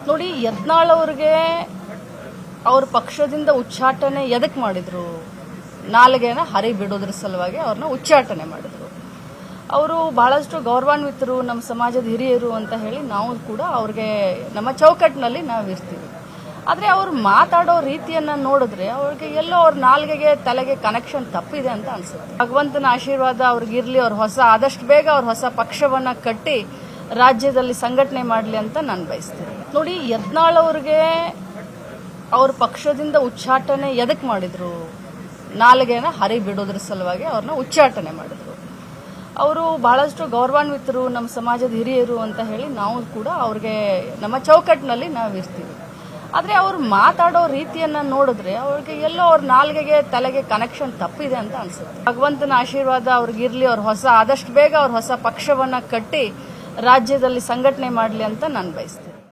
ನೋಡಿ, ಯತ್ನಾಳ್ ಅವ್ರಿಗೆ ಅವ್ರ ಪಕ್ಷದಿಂದ ಉಚ್ಚಾಟನೆ ಎದಕ್ ಮಾಡಿದ್ರು? ನಾಲಿಗೆನ ಹರಿ ಬಿಡೋದ್ರ ಸಲುವಾಗಿ ಅವ್ರನ್ನ ಉಚ್ಚಾಟನೆ ಮಾಡಿದ್ರು. ಅವರು ಬಹಳಷ್ಟು ಗೌರವಾನ್ವಿತರು, ನಮ್ಮ ಸಮಾಜದ ಹಿರಿಯರು ಅಂತ ಹೇಳಿ ನಾವು ಕೂಡ ಅವ್ರಿಗೆ ನಮ್ಮ ಚೌಕಟ್ಟಿನಲ್ಲಿ ನಾವು ಇರ್ತೀವಿ. ಆದರೆ ಅವ್ರು ಮಾತಾಡೋ ರೀತಿಯನ್ನ ನೋಡಿದ್ರೆ ಅವ್ರಿಗೆ ಎಲ್ಲೋ ಅವ್ರ ನಾಲ್ಗೆಗೆ ತಲೆಗೆ ಕನೆಕ್ಷನ್ ತಪ್ಪಿದೆ ಅಂತ ಅನ್ಸುತ್ತೆ. ಭಗವಂತನ ಆಶೀರ್ವಾದ ಅವ್ರಿಗಿರ್ಲಿ, ಅವ್ರ ಆದಷ್ಟು ಬೇಗ ಅವ್ರ ಹೊಸ ಪಕ್ಷವನ್ನ ಕಟ್ಟಿ ರಾಜ್ಯದಲ್ಲಿ ಸಂಘಟನೆ ಮಾಡಲಿ ಅಂತ ನಾನು ಬಯಸ್ತೀನಿ. ನೋಡಿ, ಯತ್ನಾಳ್ ಅವ್ರಿಗೆ ಅವ್ರ ಪಕ್ಷದಿಂದ ಉಚ್ಚಾಟನೆ ಎದಕ್ ಮಾಡಿದ್ರು? ನಾಲಿಗೆನ ಹರಿ ಬಿಡೋದ್ರ ಸಲುವಾಗಿ ಅವ್ರನ್ನ ಉಚ್ಚಾಟನೆ ಮಾಡಿದ್ರು. ಅವರು ಬಹಳಷ್ಟು ಗೌರವಾನ್ವಿತರು, ನಮ್ಮ ಸಮಾಜದ ಹಿರಿಯರು ಅಂತ ಹೇಳಿ ನಾವು ಕೂಡ ಅವ್ರಿಗೆ ನಮ್ಮ ಚೌಕಟ್ಟಿನಲ್ಲಿ ನಾವು ಇರ್ತೀವಿ. ಆದರೆ ಅವ್ರು ಮಾತಾಡೋ ರೀತಿಯನ್ನ ನೋಡಿದ್ರೆ ಅವ್ರಿಗೆ ಎಲ್ಲೋ ಅವ್ರ ನಾಲ್ಗೆಗೆ ತಲೆಗೆ ಕನೆಕ್ಷನ್ ತಪ್ಪಿದೆ ಅಂತ ಅನ್ಸುತ್ತೆ. ಭಗವಂತನ ಆಶೀರ್ವಾದ ಅವ್ರಿಗಿರ್ಲಿ, ಅವ್ರ ಆದಷ್ಟು ಬೇಗ ಅವ್ರ ಹೊಸ ಪಕ್ಷವನ್ನ ಕಟ್ಟಿ ರಾಜ್ಯದಲ್ಲಿ ಸಂಘಟನೆ ಮಾಡಲಿ ಅಂತ ನಾನು ಬಯಸ್ತೀನಿ.